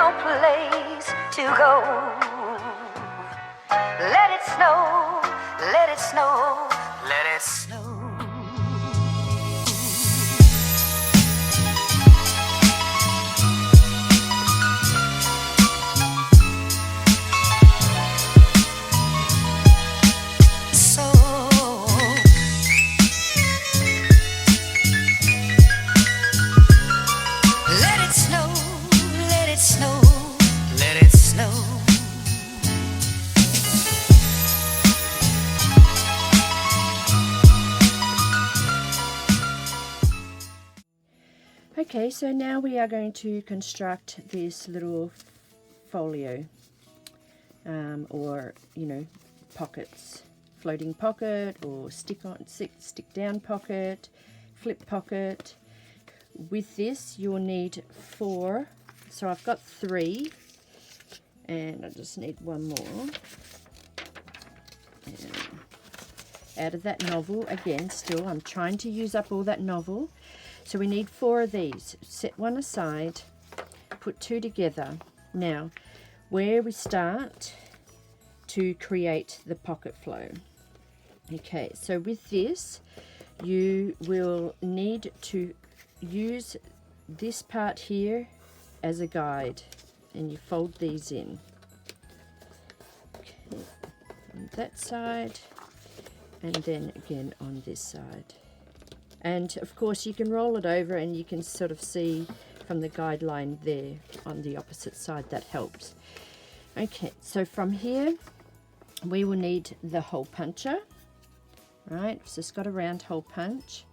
no place to go. Let it snow, let it snow, let it snow. Okay, so now we are going to construct this little folio, or pockets, floating pocket, or stick down pocket, flip pocket. With this, you'll need 4. So I've got 3, and I just need one more. And out of that novel, again, still, I'm trying to use up all that novel. So we need 4 of these. Set one aside, put 2 together. Now, where we start to create the pocket flow. Okay, so with this, you will need to use this part here as a guide, and you fold these in. Okay, on that side, and then again on this side. And of course you can roll it over and you can sort of see from the guideline there on the opposite side. That helps. Okay, so from here we will need the hole puncher, right? So it's got a round hole punch.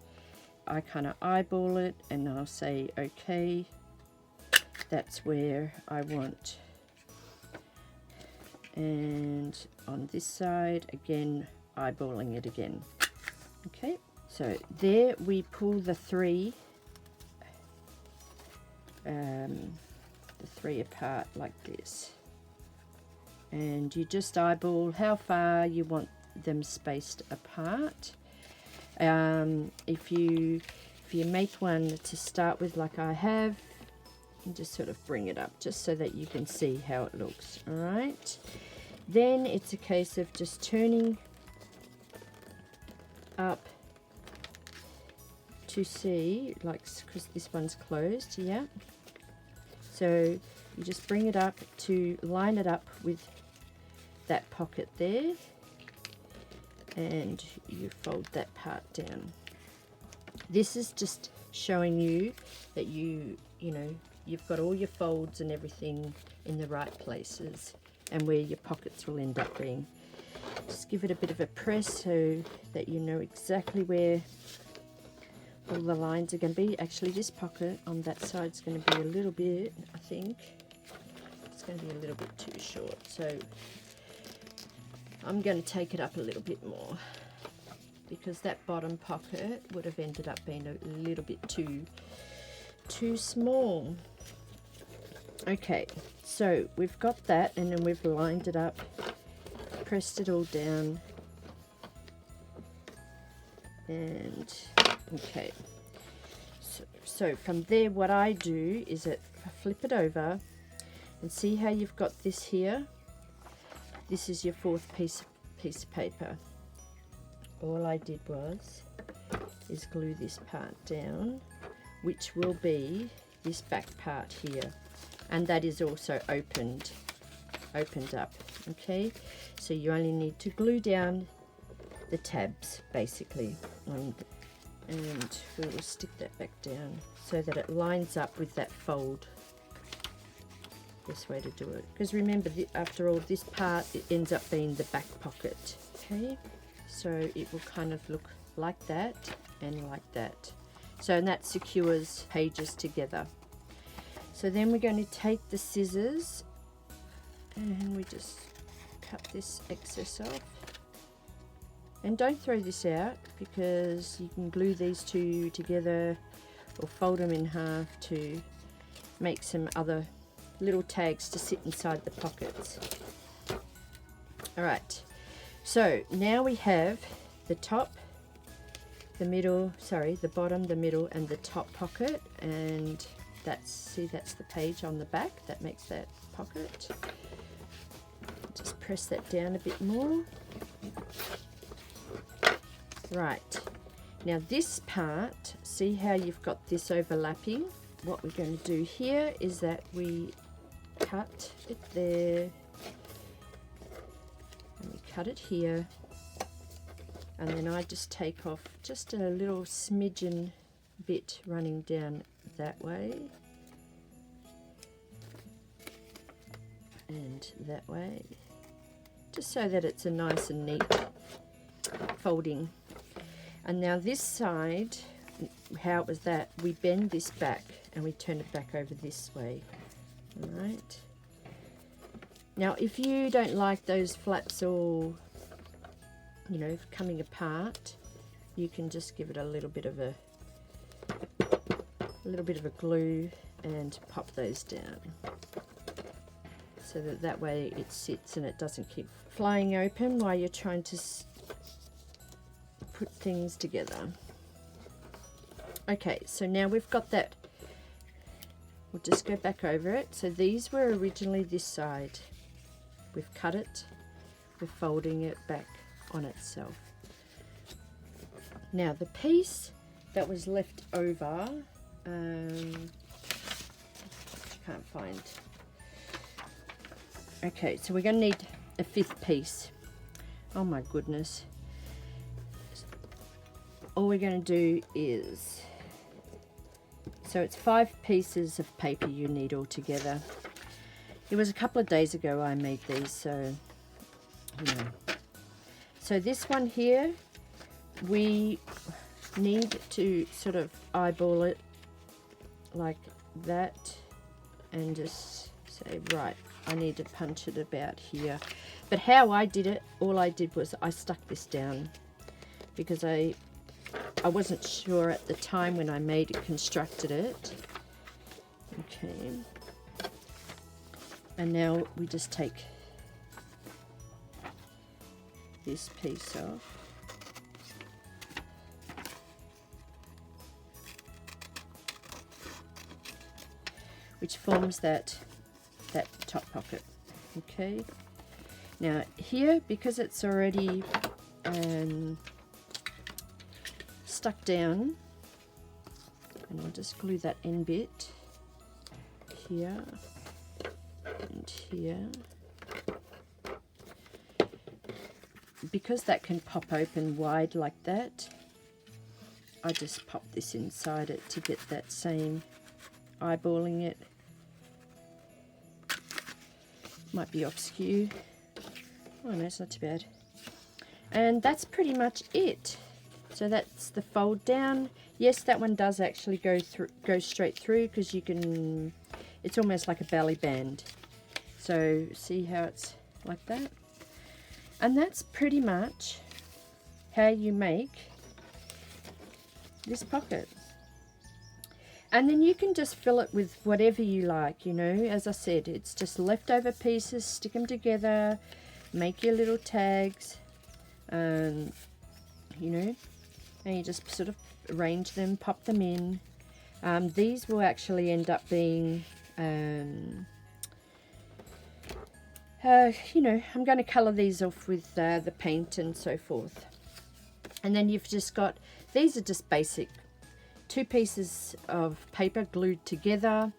I kind of eyeball it and I'll say, okay, that's where I want. And on this side, again, eyeballing it again. Okay. So there we pull the 3 apart like this, and you just eyeball how far you want them spaced apart. If you make one to start with like I have, you just sort of bring it up just so that you can see how it looks. All right, then it's a case of just turning up to see, like, because this one's closed, yeah, so you just bring it up to line it up with that pocket there, and you fold that part down. This is just showing you that you've got all your folds and everything in the right places and where your pockets will end up being. Just give it a bit of a press so that you know exactly where all the lines are going to be. Actually, this pocket on that side is going to be a little bit, I think, it's going to be a little bit too short. So I'm going to take it up a little bit more because that bottom pocket would have ended up being a little bit too small. Okay, so we've got that, and then we've lined it up, pressed it all down, and okay, so from there what I do is I flip it over and see how you've got this here. This is your 4th piece of paper. All I did is glue this part down, which will be this back part here, and that is also opened up. Okay, so you only need to glue down the tabs basically, and we will stick that back down so that it lines up with that fold. Best way to do it, because remember, after all, this part, it ends up being the back pocket. Okay, so it will kind of look like that and like that. So, and that secures pages together. So then we're going to take the scissors and we just cut this excess off. And don't throw this out, because you can glue these 2 together or fold them in half to make some other little tags to sit inside the pockets. Alright, so now we have the top, the middle, sorry, the bottom, the middle and the top pocket, and see, that's the page on the back that makes that pocket. Just press that down a bit more. Right, now this part, see how you've got this overlapping? What we're going to do here is that we cut it there, and we cut it here, and then I just take off just a little smidgen bit running down that way and that way, just so that it's a nice and neat folding. And now this side, how it was that, we bend this back and we turn it back over this way. All right. Now, if you don't like those flaps all, you know, coming apart, you can just give it a little bit of a glue and pop those down, so that way it sits and it doesn't keep flying open while you're trying to put things together. Okay, so now we've got that. We'll just go back over it. So these were originally this side. We've cut it. We're folding it back on itself. Now the piece that was left over, can't find. Okay, so we're going to need a 5th piece. Oh my goodness. All we're going to do is, so it's 5 pieces of paper you need all together. It was a couple of days ago I made these, so you know. So this one here, we need to sort of eyeball it like that and just say, right, I need to punch it about here. But how I did it, all I did was I stuck this down because I wasn't sure at the time when I constructed it. Okay. And now we just take this piece off. Which forms that top pocket. Okay. Now here, because it's already stuck down, and I'll just glue that end bit here and here. Because that can pop open wide like that, I just pop this inside it to get that same eyeballing it. Might be obscure. Oh no, it's not too bad. And that's pretty much it. So that's the fold down. Yes, that one does actually go straight through, because you can, it's almost like a belly band. So see how it's like that? And that's pretty much how you make this pocket. And then you can just fill it with whatever you like, you know. As I said, it's just leftover pieces, stick them together, make your little tags, you know, and you just sort of arrange them, pop them in. These will actually end up being, you know, I'm going to colour these off with the paint and so forth. And then you've just got, these are just basic 2 pieces of paper glued together,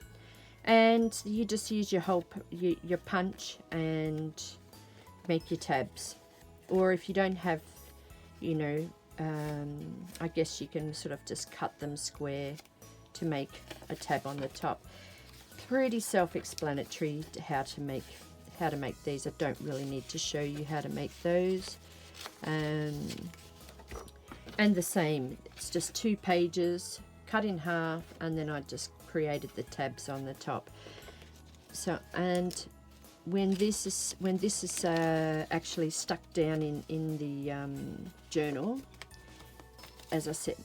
and you just use your your punch and make your tabs. Or if you don't have, you know, I guess you can sort of just cut them square to make a tab on the top. Pretty self-explanatory how to make these. I don't really need to show you how to make those. And the same, it's just 2 pages cut in half, and then I just created the tabs on the top. So, and when this is actually stuck down in the journal, as I said,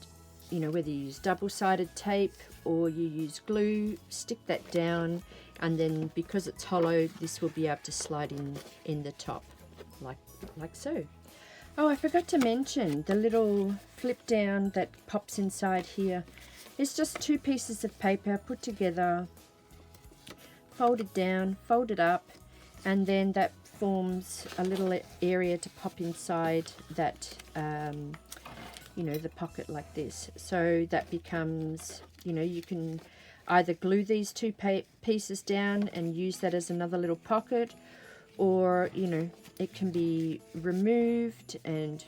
you know, whether you use double-sided tape or you use glue, stick that down, and then because it's hollow, this will be able to slide in the top like so. Oh, I forgot to mention the little flip down that pops inside here. It's just 2 pieces of paper put together, folded down, folded up, and then that forms a little area to pop inside that, you know, the pocket like this. So that becomes, you know, you can either glue these 2 pieces down and use that as another little pocket, or, you know, it can be removed and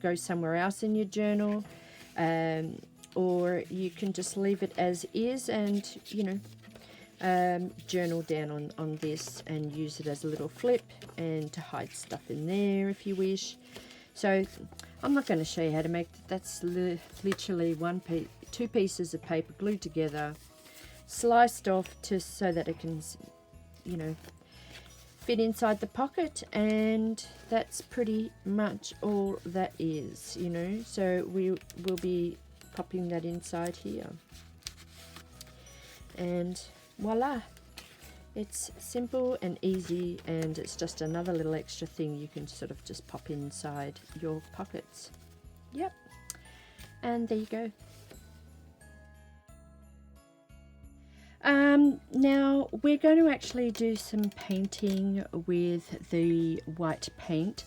go somewhere else in your journal, or you can just leave it as is and, you know, journal down on this and use it as a little flip and to hide stuff in there if you wish. So I'm not going to show you how to make that. That's literally 2 pieces of paper glued together, sliced off so that it can, you know, fit inside the pocket, and that's pretty much all that is, you know. So we will be popping that inside here, and voila, it's simple and easy, and it's just another little extra thing you can sort of just pop inside your pockets. Yep, and there you go. Now we're going to actually do some painting with the white paint,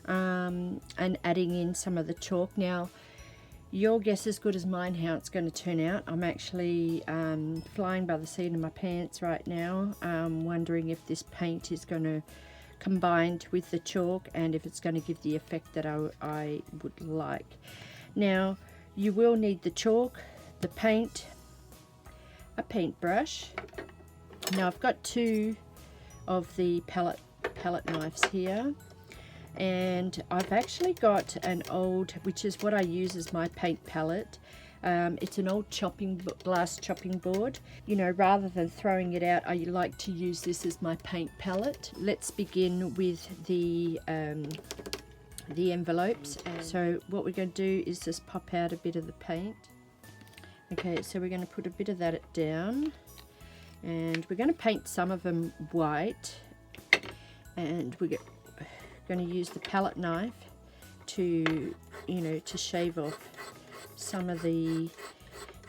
and adding in some of the chalk. Now your guess is as good as mine how it's going to turn out. I'm actually flying by the seat of my pants right now, wondering if this paint is going to combine with the chalk and if it's going to give the effect that I would like. Now you will need the chalk, the paint, a paintbrush. Now I've got 2 of the palette knives here, and I've actually got an old, which is what I use as my paint palette. It's an old glass chopping board. You know, rather than throwing it out, I like to use this as my paint palette. Let's begin with the envelopes. So what we're going to do is just pop out a bit of the paint. Okay, so we're going to put a bit of that down, and we're going to paint some of them white, and we're going to use the palette knife to, you know, to shave off some of the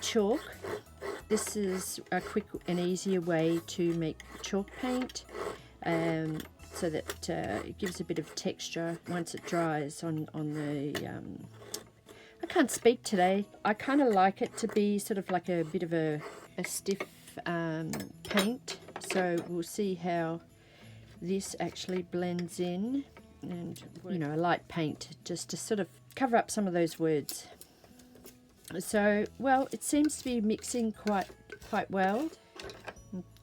chalk. This is a quick and easier way to make chalk paint, so that it gives a bit of texture once it dries on the I can't speak today. I kind of like it to be sort of like a bit of a stiff paint. So we'll see how this actually blends in. And, you know, a light paint just to sort of cover up some of those words. So, well, it seems to be mixing quite well.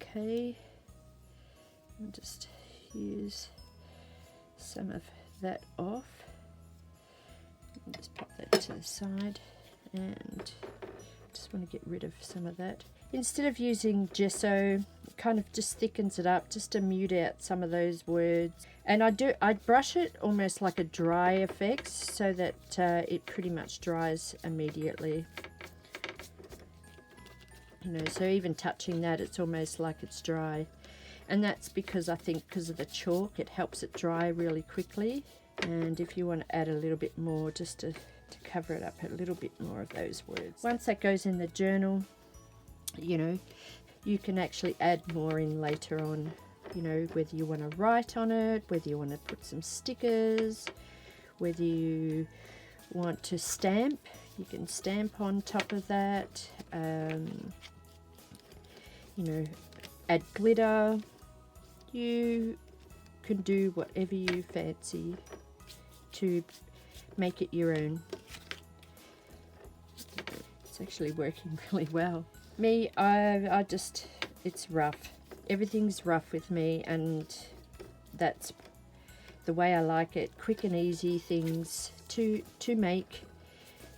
Okay. I'll just use some of that off. Just pop that to the side, and just want to get rid of some of that. Instead of using gesso, it kind of just thickens it up just to mute out some of those words. And I brush it almost like a dry effect, so that it pretty much dries immediately. You know, so even touching that, it's almost like it's dry. And that's because I think because of the chalk, it helps it dry really quickly. And if you want to add a little bit more, just to cover it up, a little bit more of those words. Once that goes in the journal, you know, you can actually add more in later on, you know, whether you want to write on it, whether you want to put some stickers, whether you want to stamp, you can stamp on top of that, you know, add glitter. You can do whatever you fancy to make it your own. It's actually working really well. Me, I just, it's rough. Everything's rough with me, and that's the way I like it. Quick and easy things to make,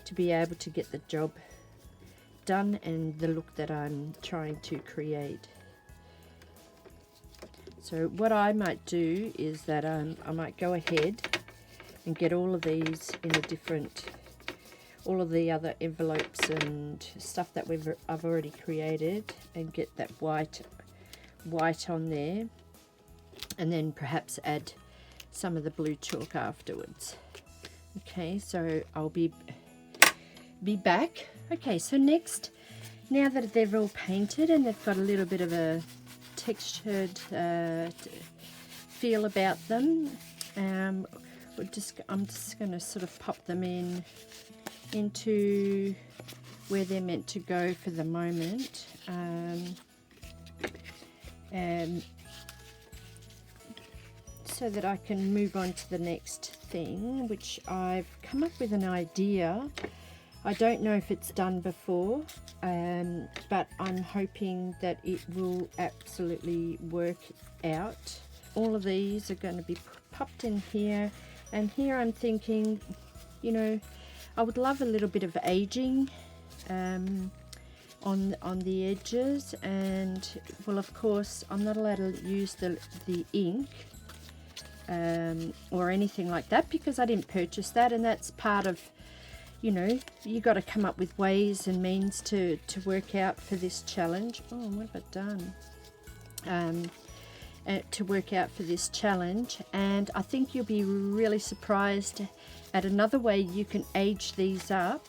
to be able to get the job done and the look that I'm trying to create. So what I might do is that I might go ahead and get all of these in a different, all of the other envelopes and stuff that I've already created, and get that white on there, and then perhaps add some of the blue chalk afterwards. Okay, so I'll be back. Okay, so next now that they're all painted and they've got a little bit of a textured feel about them, I'm just going to sort of pop them into where they're meant to go for the moment, so that I can move on to the next thing, which I've come up with an idea. I don't know if it's done before, but I'm hoping that it will absolutely work out. All of these are going to be popped in here, and here I'm thinking, you know, I would love a little bit of aging on the edges, and well, of course I'm not allowed to use the ink or anything like that because I didn't purchase that, and that's part of, you know, you got to come up with ways and means to work out for this challenge. Oh, what have I done? To work out for this challenge, and I think you'll be really surprised at another way you can age these up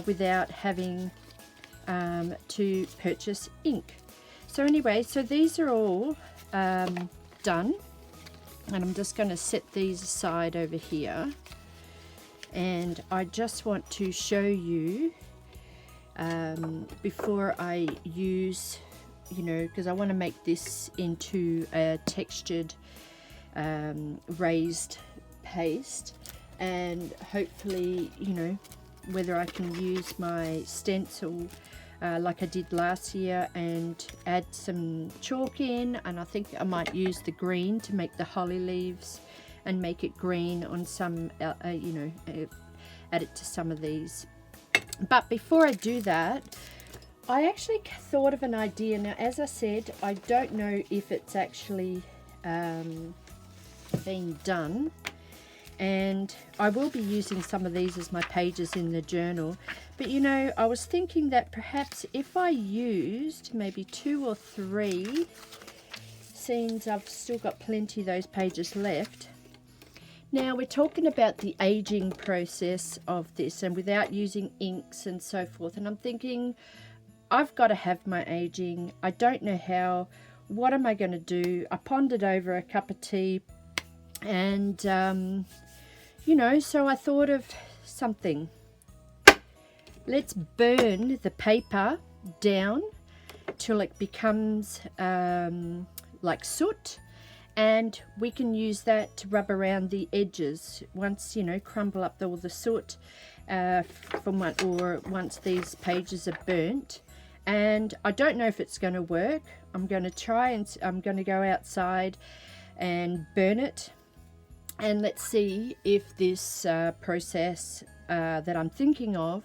without having to purchase ink. So anyway, so these are all done, and I'm just going to set these aside over here, and I just want to show you before I use, you know, because I want to make this into a textured raised paste, and hopefully, you know, whether I can use my stencil like I did last year and add some chalk in, and I think I might use the green to make the holly leaves and make it green on some, you know, add it to some of these. But before I do that, I actually thought of an idea. Now, as I said, I don't know if it's actually been done, and I will be using some of these as my pages in the journal. But you know, I was thinking that perhaps if I used maybe 2 or 3, since I've still got plenty of those pages left. Now we're talking about the aging process of this, and without using inks and so forth, and I'm thinking, I've got to have my aging. I don't know how. What am I going to do? I pondered over a cup of tea, and you know, so I thought of something. Let's burn the paper down till it becomes like soot, and we can use that to rub around the edges once, you know, crumble up all the soot once these pages are burnt. And I don't know if it's going to work. I'm going to try, and I'm going to go outside and burn it, and let's see if this process that I'm thinking of,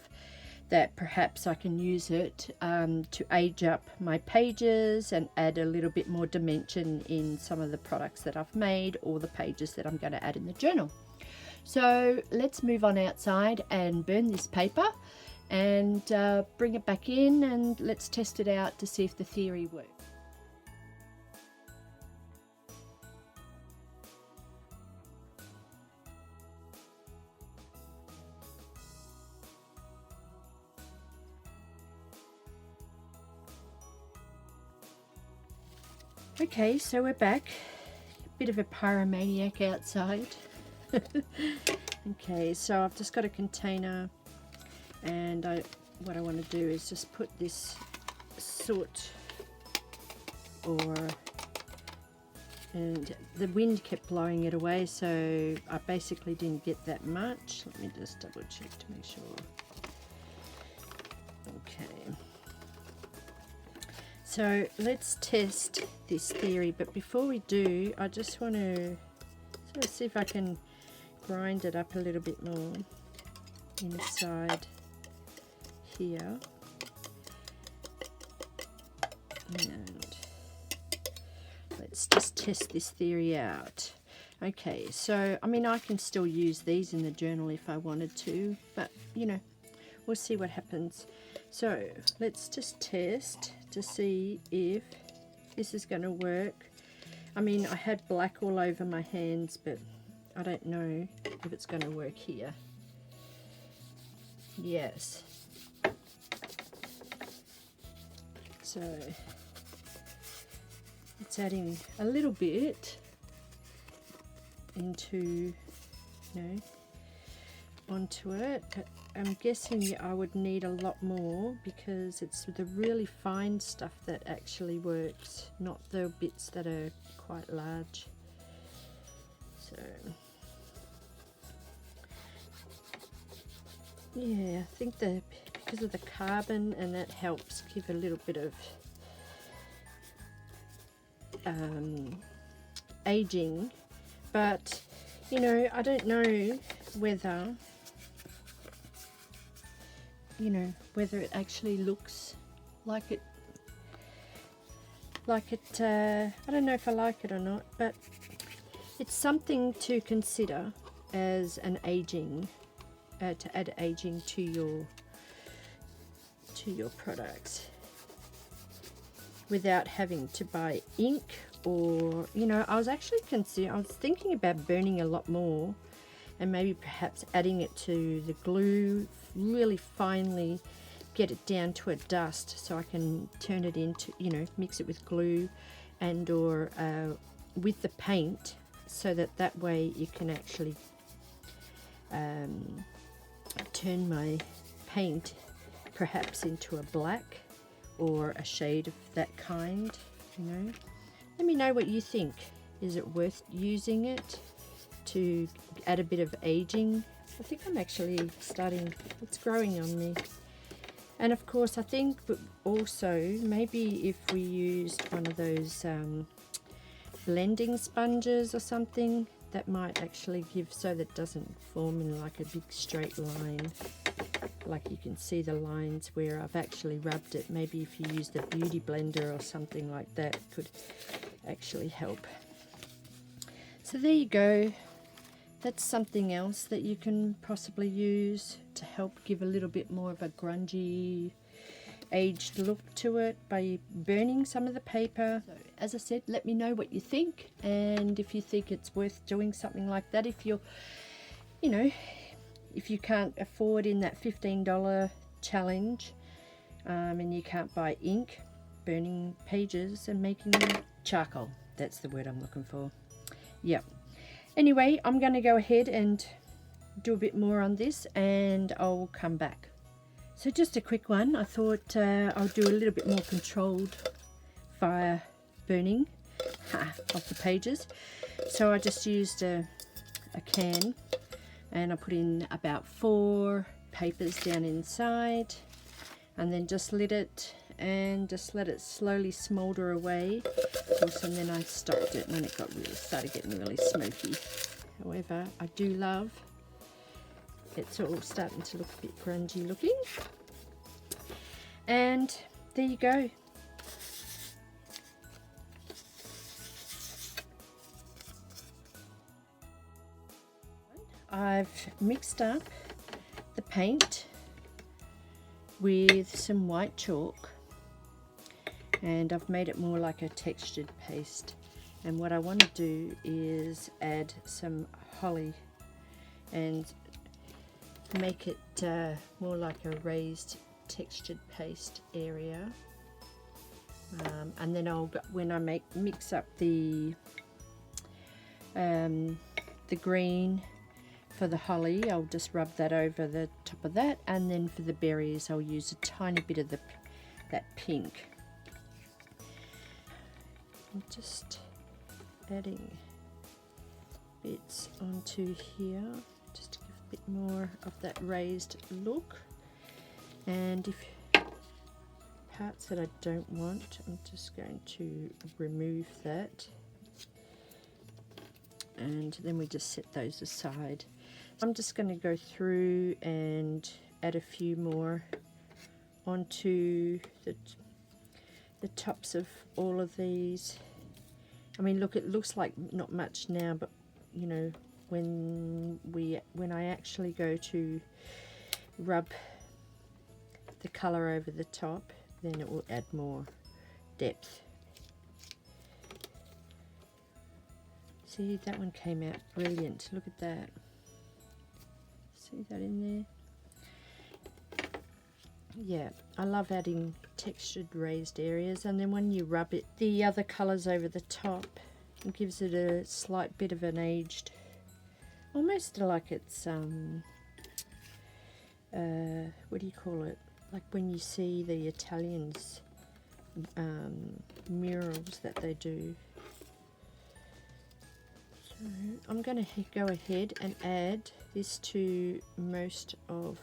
that perhaps I can use it to age up my pages and add a little bit more dimension in some of the products that I've made or the pages that I'm going to add in the journal. So let's move on outside and burn this paper and bring it back in, and let's test it out to see if the theory works. Okay, so we're back. A bit of a pyromaniac outside. Okay, so I've just got a container, and what I want to do is just put this soot, and the wind kept blowing it away, so I basically didn't get that much. Let me just double check to make sure. Okay. So let's test this theory, but before we do, I just want to sort of see if I can grind it up a little bit more inside here. And let's just test this theory out. Okay, so I mean, I can still use these in the journal if I wanted to, but you know, we'll see what happens. So let's just test to see if this is going to work. I mean, I had black all over my hands, but I don't know if it's going to work here. Yes. So it's adding a little bit into, onto it. I'm guessing I would need a lot more because it's the really fine stuff that actually works, not the bits that are quite large. So yeah, I think because of the carbon, and that helps give a little bit of aging, but I don't know whether whether it actually looks like it I don't know if I like it or not, but it's something to consider as an aging, to add aging to your products without having to buy ink. Or I was thinking about burning a lot more and maybe perhaps adding it to the glue, really finely get it down to a dust so I can turn it into, mix it with glue and or with the paint, so that way you can actually turn my paint perhaps into a black or a shade of that kind. Let me know what you think. Is it worth using it to add a bit of aging? I think I'm actually it's growing on me. And of course, I think also maybe if we used one of those blending sponges or something, that might actually give, so that it doesn't form in like a big straight line. Like you can see the lines where I've actually rubbed it. Maybe if you use the beauty blender or something like that, could actually help. So there you go. That's something else that you can possibly use to help give a little bit more of a grungy, aged look to it by burning some of the paper. So, as I said, let me know what you think, and if you think it's worth doing something like that. If you're, if you can't afford in that $15 challenge, and you can't buy ink, burning pages and making charcoal. That's the word I'm looking for. Yep. Anyway, I'm going to go ahead and do a bit more on this and I'll come back. So just a quick one. I thought I'll do a little bit more controlled fire burning of the pages. So I just used a can and I put in about 4 papers down inside and then just lit it and just let it slowly smolder away. Of course, and then I stopped it when it started getting really smoky. However, I do love it's all starting to look a bit grungy looking. And there you go. I've mixed up the paint with some white chalk and I've made it more like a textured paste, and what I want to do is add some holly and make it more like a raised textured paste area, and then when I mix up the green for the holly, I'll just rub that over the top of that, and then for the berries I'll use a tiny bit of that pink. I'm just adding bits onto here just to give a bit more of that raised look, and if parts that I don't want, I'm just going to remove that, and then we just set those aside. I'm just going to go through and add a few more onto the tops of all of these. I mean, look, it looks like not much now, but you know, when I actually go to rub the colour over the top, then it will add more depth. See, that one came out brilliant. Look at that. See that in there? yeah, I love adding textured raised areas, and then when you rub it, the other colours over the top, it gives it a slight bit of an aged, almost like it's what do you call it? Like when you see the Italians murals that they do. So I'm going to go ahead and add this to most of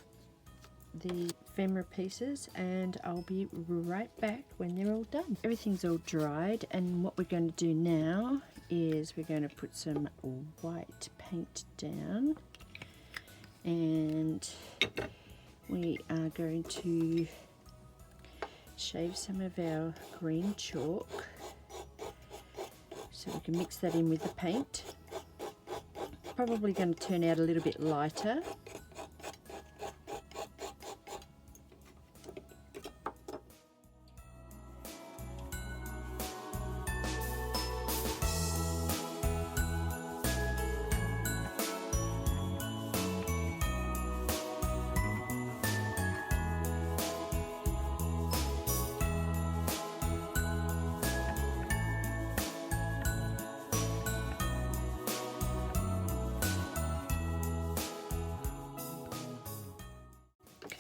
the ephemera pieces, and I'll be right back when they're all done. Everything's all dried, and what we're going to do now is we're going to put some white paint down, and we are going to shave some of our green chalk so we can mix that in with the paint. Probably going to turn out a little bit lighter.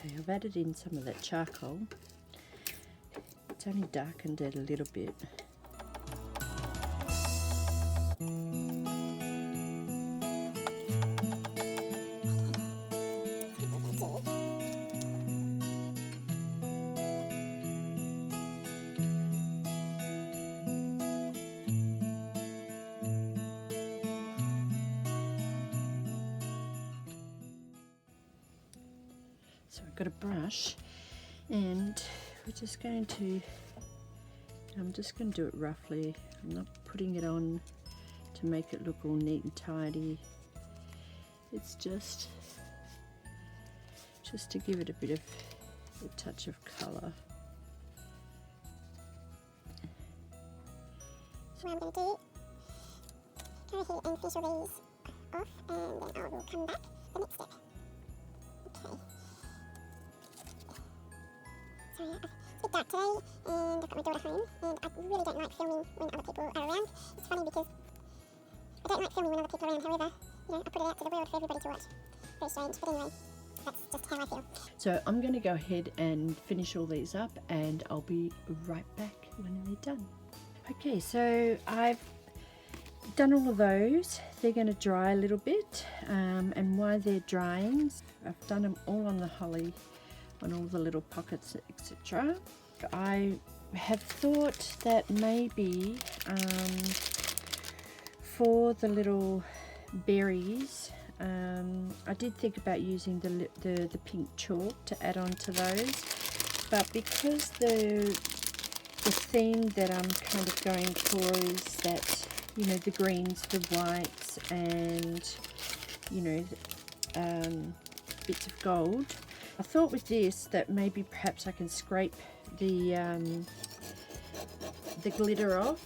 Okay, I've added in some of that charcoal. It's only darkened it a little bit. So I've got a brush, and we're just going to, I'm just going to do it roughly. I'm not putting it on to make it look all neat and tidy. It's just to give it a bit of a touch of colour. So what I'm going to do, go ahead and finish all these off, and then I will come back the next step. Okay. So yeah, it's a bit dark today, and I've got my daughter home, and I really don't like filming when other people are around. It's funny because I don't like filming when other people are around, however, you know, I put it out to the world for everybody to watch. Very strange, but anyway, that's just how I feel. So I'm going to go ahead and finish all these up, and I'll be right back when they're done. Okay, so I've done all of those. They're going to dry a little bit, and while they're drying, I've done them all on the holly, on all the little pockets, etc. I have thought that maybe for the little berries, I did think about using the pink chalk to add on to those, but because the theme that I'm kind of going for is that, you know, the greens, the whites, and, you know, bits of gold, I thought with this that maybe perhaps I can scrape the glitter off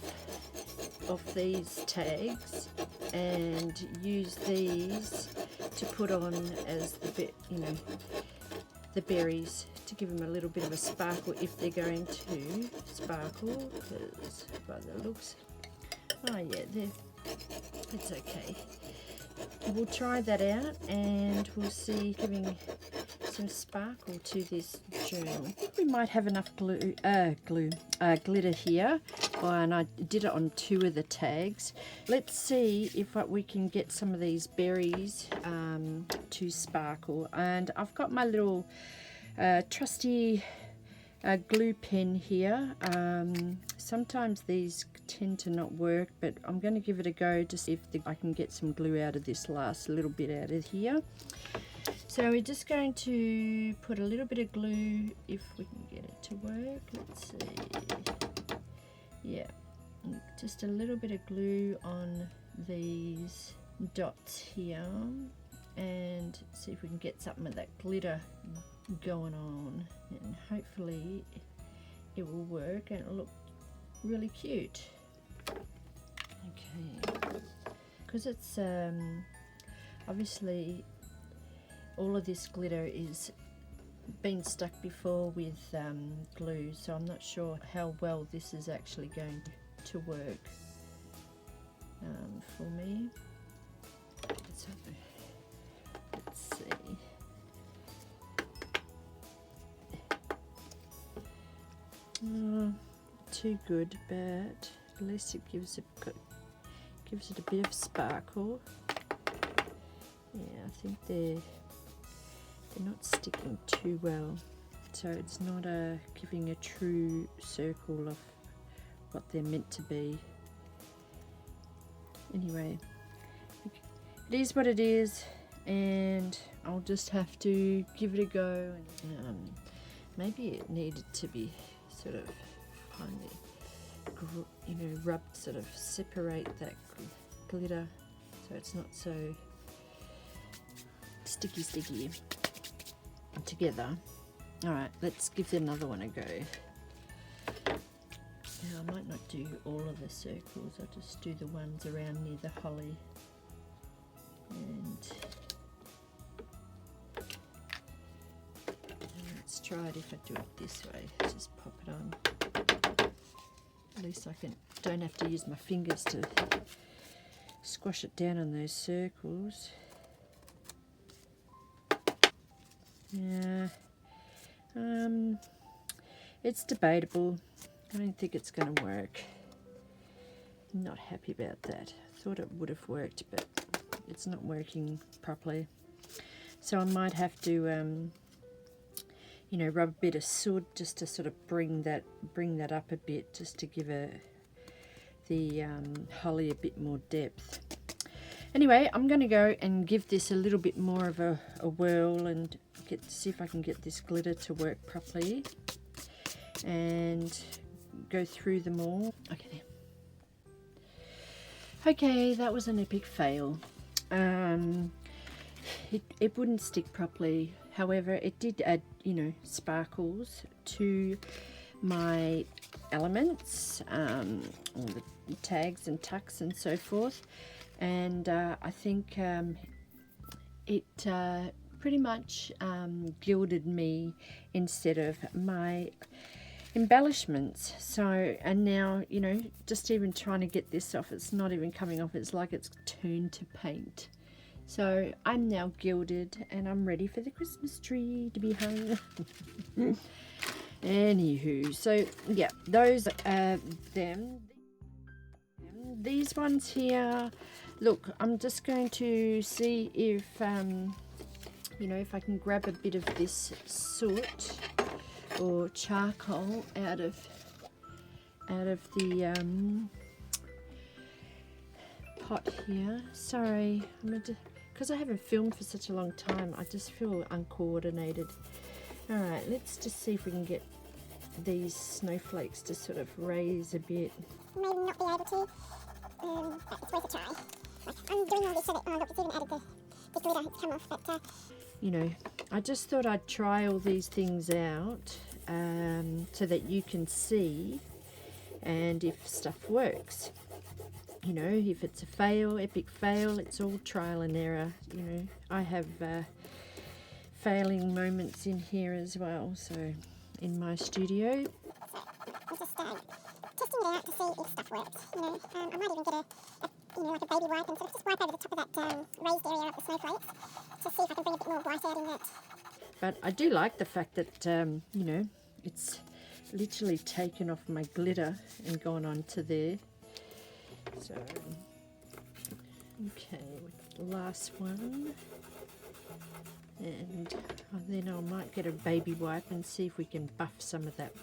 of these tags and use these to put on as the bit, you know, the berries, to give them a little bit of a sparkle if they're going to sparkle, because by the looks, oh yeah, it's okay. We'll try that out, and we'll see, giving some sparkle to this journal. We might have enough glitter here, and I did it on 2 of the tags. Let's see if we can get some of these berries to sparkle. And I've got my little trusty glue pen here. Sometimes these tend to not work, but I'm going to give it a go to see if I can get some glue out of this last little bit out of here. So we're just going to put a little bit of glue, if we can get it to work. Let's see. Yeah, just a little bit of glue on these dots here, and see if we can get something of that glitter going on, and hopefully it will work and it'll look really cute. Okay, because it's obviously all of this glitter is been stuck before with glue, so I'm not sure how well this is actually going to work for me. Let's see. Too good, but at least it gives it a bit of sparkle. Yeah, I think they're not sticking too well, so it's not giving a true circle of what they're meant to be. Anyway, it is what it is, and I'll just have to give it a go. And maybe it needed to be sort of rubbed, sort of separate that glitter so it's not so sticky together. Alright, let's give another one a go. Now, I might not do all of the circles, I'll just do the ones around near the holly. And let's try it if I do it this way. Just pop it on. At least I don't have to use my fingers to squash it down on those circles. Yeah, it's debatable. I don't think it's going to work. I'm not happy about that. I thought it would have worked, but it's not working properly. So I might have to, rub a bit of soot just to sort of bring that up a bit, just to give the holly a bit more depth. Anyway, I'm going to go and give this a little bit more of a whirl and see if I can get this glitter to work properly and go through them all. Okay, that was an epic fail. It wouldn't stick properly. However, it did add, sparkles to my elements, all the tags and tucks and so forth. And I think it pretty much gilded me instead of my embellishments. So, and now, just even trying to get this off, it's not even coming off. It's like it's turned to paint. So I'm now gilded and I'm ready for the Christmas tree to be hung. Anywho, so yeah, those are them. These ones here, look, I'm just going to see if if I can grab a bit of this soot or charcoal out of the pot here. Sorry, because I haven't filmed for such a long time, I just feel uncoordinated. Alright, let's just see if we can get these snowflakes to sort of raise a bit. Maybe not be able to, but it's worth a try. I'm doing all this so that, look, it's even added the glitter to come off, but I just thought I'd try all these things out so that you can see, and if stuff works. If it's a fail, epic fail, it's all trial and error. I have failing moments in here as well, so in my studio. So I'm just testing it out to see if stuff works. I might even get like a baby wipe and sort of just wipe over the top of that raised area of the snowflakes to see if I can bring a bit more white out in that. But I do like the fact that it's literally taken off my glitter and gone onto there. So, okay, with the last one, and then I might get a baby wipe and see if we can buff some of that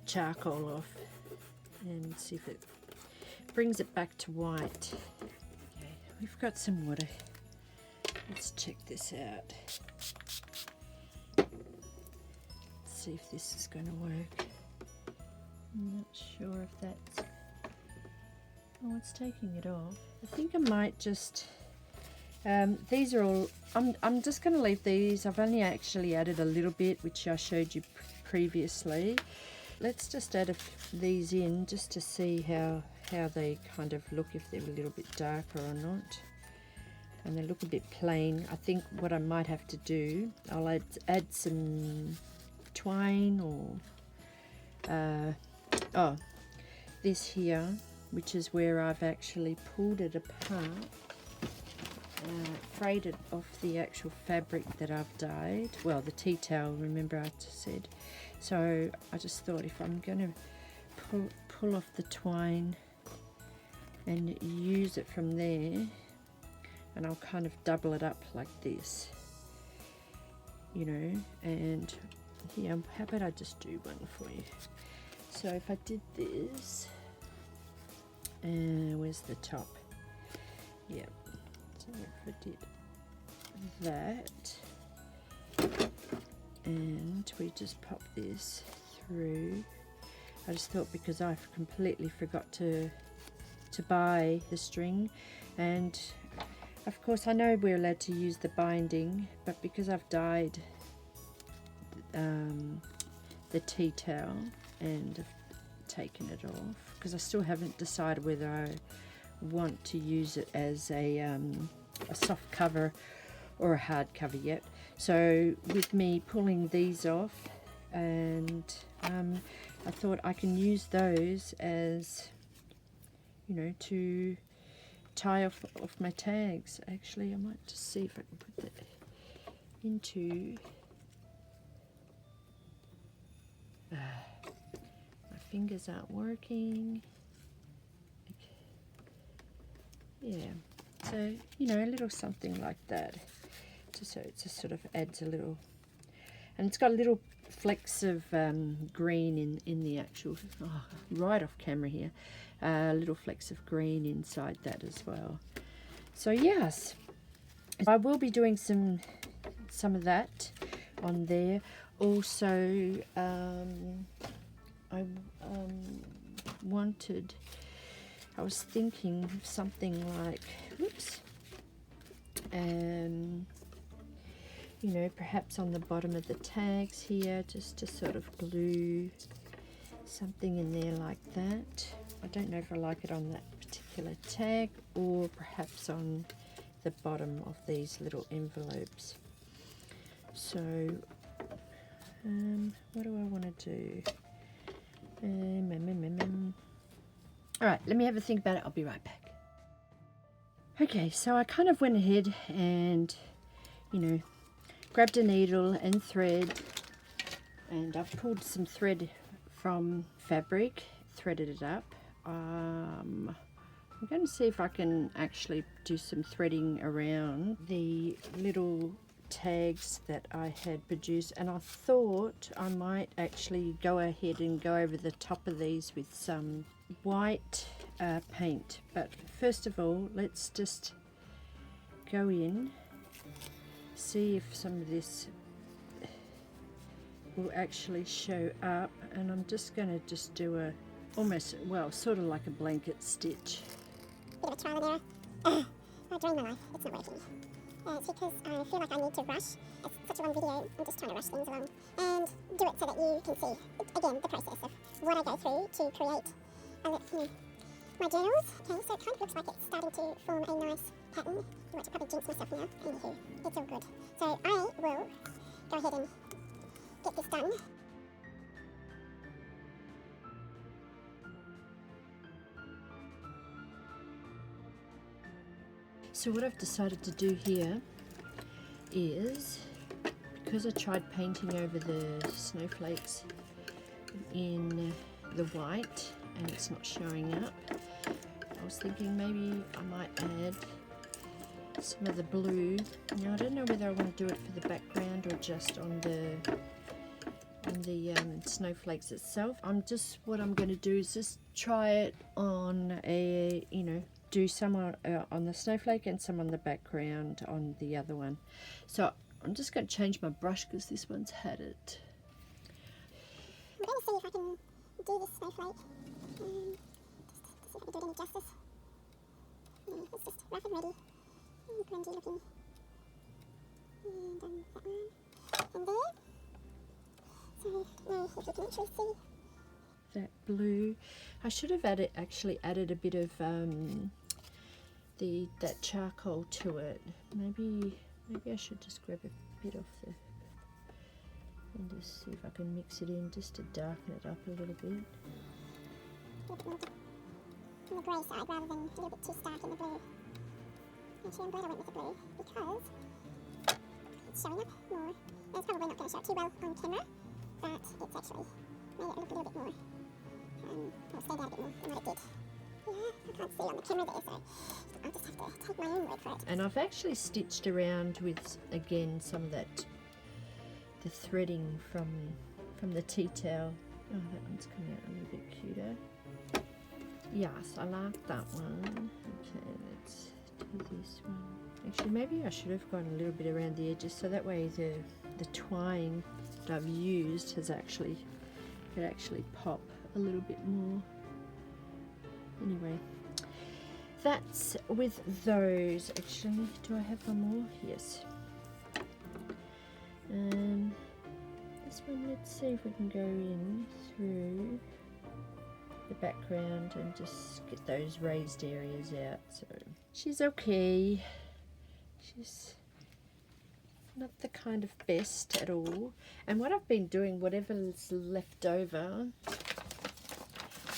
charcoal off and see if it brings it back to white. Okay, we've got some water. Let's check this out. Let's see if this is going to work. I'm not sure if that's... Oh, it's taking it off. I think I might just... these are all... I'm just going to leave these. I've only actually added a little bit, which I showed you previously. Let's just add these in just to see how they kind of look, if they're a little bit darker or not. and they look a bit plain. I think what I might have to do, I'll add some twine or this here, which is where I've actually pulled it apart, frayed it off the actual fabric that I've dyed, well, the tea towel, remember I said. So I just thought if I'm going to pull off the twine and use it from there, and I'll kind of double it up like this, you know, and here, how about I just do one for you. So if I did this, where's the top? Yeah, so if I did that, and we just pop this through. I just thought, because I completely forgot to buy the string, and of course I know we're allowed to use the binding, but because I've dyed the tea towel and I've taken it off, because I still haven't decided whether I want to use it as a soft cover or a hard cover yet. So with me pulling these off, and I thought I can use those as, you know, to tie off my tags. Actually, I might just see if I can put that into my fingers aren't working. Okay. Yeah, so, you know, a little something like that, just so it just sort of adds a little, and it's got little flecks of green in the actual, right off camera here, little flecks of green inside that as well. So yes, I will be doing some of that on there. Also, I was thinking of something like, whoops, you know, perhaps on the bottom of the tags here, just to sort of glue something in there like that. I don't know if I like it on that particular tag, or perhaps on the bottom of these little envelopes. So what do I want to do? All right, let me have a think about it. I'll be right back. Okay, so I kind of went ahead and, you know, grabbed a needle and thread, and I've pulled some thread from fabric, threaded it up. I'm going to see if I can actually do some threading around the little tags that I had produced, and I thought I might actually go ahead and go over the top of these with some white paint. But first of all, let's just go in, see if some of this will actually show up, and I'm just going to just do a almost, well, sort of like a blanket stitch. Bit of a trial and error. I dream my life, it's not working. It's because I feel like I need to rush. It's such a long video, I'm just trying to rush things along and do it so that you can see, again, the process of what I go through to create my journals. Okay, so it kind of looks like it's starting to form a nice pattern, which I probably jinx myself now. Anywho, it's all good. So I will go ahead and get this done. So what I've decided to do here is, because I tried painting over the snowflakes in the white and it's not showing up, I was thinking maybe I might add some of the blue. Now I don't know whether I want to do it for the background or just on the snowflakes itself. What I'm going to do is just try it on a, you know, do some on the snowflake and some on the background on the other one. So I'm just going to change my brush because this one's had it. I'm going to see if I can do this snowflake. Just to see if I can do it any justice. It's just rough and ready. Grungy looking. And that one. And there. So now if you can actually see that blue, I should have actually added a bit of that charcoal to it. Maybe I should just grab a bit off the and just see if I can mix it in just to darken it up a little bit. A bit more on the grey side rather than a little bit too stark in the blue. Actually, I'm glad I went with the blue because it's showing up more. It's probably not going to show up too well on camera, but it's actually made it look a little bit more, or stand out a bit more than what it did. Yeah, I can't see on the camera there, so I'll just have to take my own word for it. And I've actually stitched around with, again, some of that, the threading from the tea towel. Oh, that one's coming out a little bit cuter. Yes, I like that one. Okay, let's do this one. Actually, maybe I should have gone a little bit around the edges, so that way the twine that I've used has actually, could actually pop a little bit more. Anyway, that's with those. Actually, do I have one more? Yes. This one, let's see if we can go in through the background and just get those raised areas out. So she's okay. She's not the kind of best at all. And what I've been doing, whatever's left over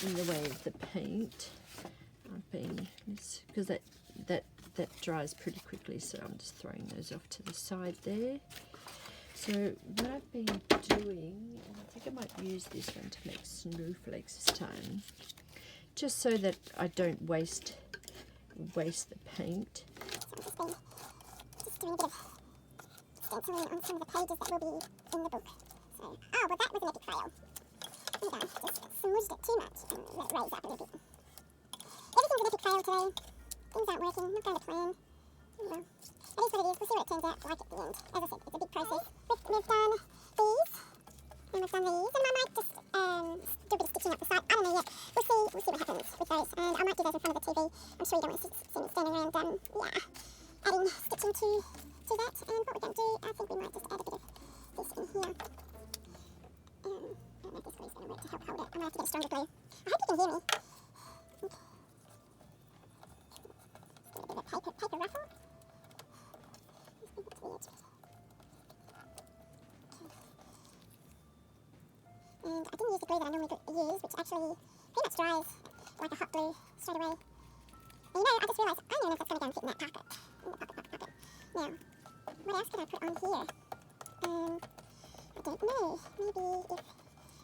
in the way of the paint, I've been, because that dries pretty quickly, so I'm just throwing those off to the side there. So what I've been doing, and I think I might use this one to make snowflakes this time, just so that I don't waste the paint. So just doing a bit of stenciling on some of the pages that will be in the book. So, oh, well that was an epic fail. There we go, just smudged it too much and let it raise up a little bit. Everything's an epic fail today. Things aren't working, not going to plan. Oh well, that is what it is. We'll see what it turns out like at the end. As I said, it's a big process. We've done these, and we've done these, and I might just do a bit of stitching up the side. I don't know yet. We'll see what happens with those. And I might do those in front of the TV. I'm sure you don't want to see me standing around, adding stitching to that. And what we're going to do, I think we might just add a bit of this in here. I don't know if this glue's going to work to help hold it. I'm going to have to get a stronger glue. I hope you can hear me. Okay. Just get a bit of a paper ruffle. Just bring it to the edge. And I didn't use the glue that I normally use, which actually pretty much dries like a hot glue straight away. And you know, I just realised, I don't know if that's going to go and fit in that pocket. In the pocket. Now, what else could I put on here? I don't know. Maybe if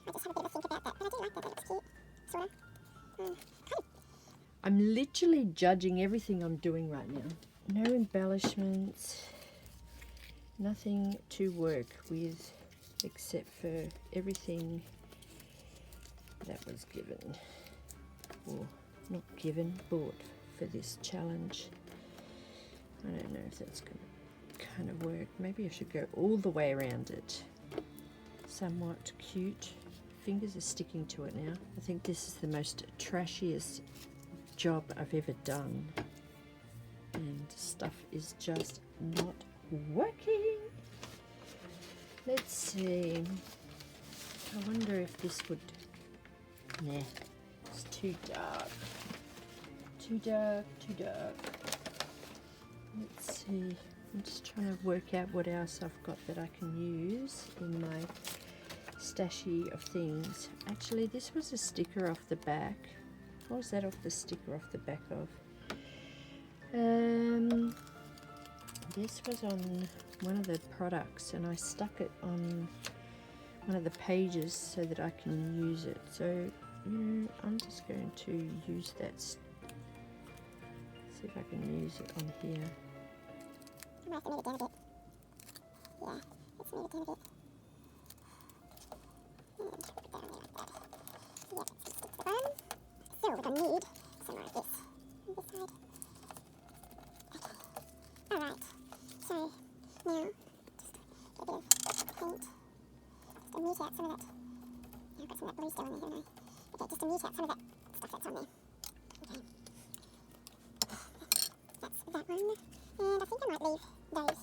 I just have a bit of a think about that. But I do like that, it looks cute. Sort of. I'm literally judging everything I'm doing right now. No embellishments. Nothing to work with except for everything that was given, or not given, bought for this challenge. I don't know if that's going to kind of work. Maybe I should go all the way around it. Somewhat cute. Fingers are sticking to it now. I think this is the most trashiest job I've ever done, and stuff is just not working. Let's see. I wonder if this would... Nah, it's too dark. Too dark, too dark. Let's see. I'm just trying to work out what else I've got that I can use in my stashy of things. Actually, this was a sticker off the back. What was that off the sticker off the back of? This was on one of the products, and I stuck it on one of the pages so that I can use it. So, I'm just going to use that. See if I can use it on here. I might have to move it down a bit. Yeah, let's move it down a bit. And put it down there like that. Yeah, let's stick to the bottom. So we're going to need some more of this on this side. Okay. Alright. So now just get a bit of paint. Just to mute out some of that. Yeah, I've got some of that blue still on there, haven't I? Okay, just to mute out some of that stuff that's on there. Okay. That's that one. And I think I might leave those